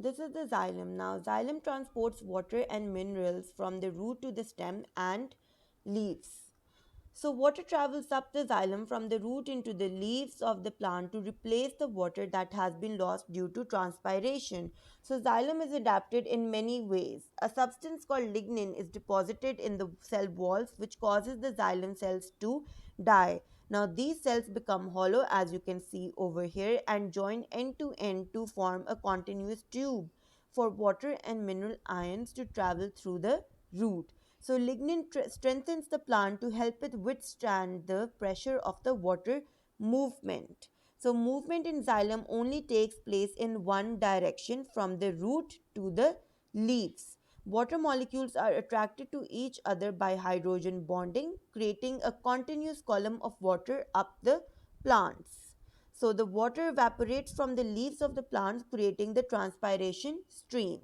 This is the xylem. Now, xylem transports water and minerals from the root to the stem and leaves. So, water travels up the xylem from the root into the leaves of the plant to replace the water that has been lost due to transpiration. So, xylem is adapted in many ways. A substance called lignin is deposited in the cell walls, which causes the xylem cells to die. Now, these cells become hollow, as you can see over here, and join end to end to form a continuous tube for water and mineral ions to travel through the root. So, lignin strengthens the plant to help it withstand the pressure of the water movement. So, movement in xylem only takes place in one direction from the root to the leaves. Water molecules are attracted to each other by hydrogen bonding, creating a continuous column of water up the plants. So, the water evaporates from the leaves of the plants, creating the transpiration stream.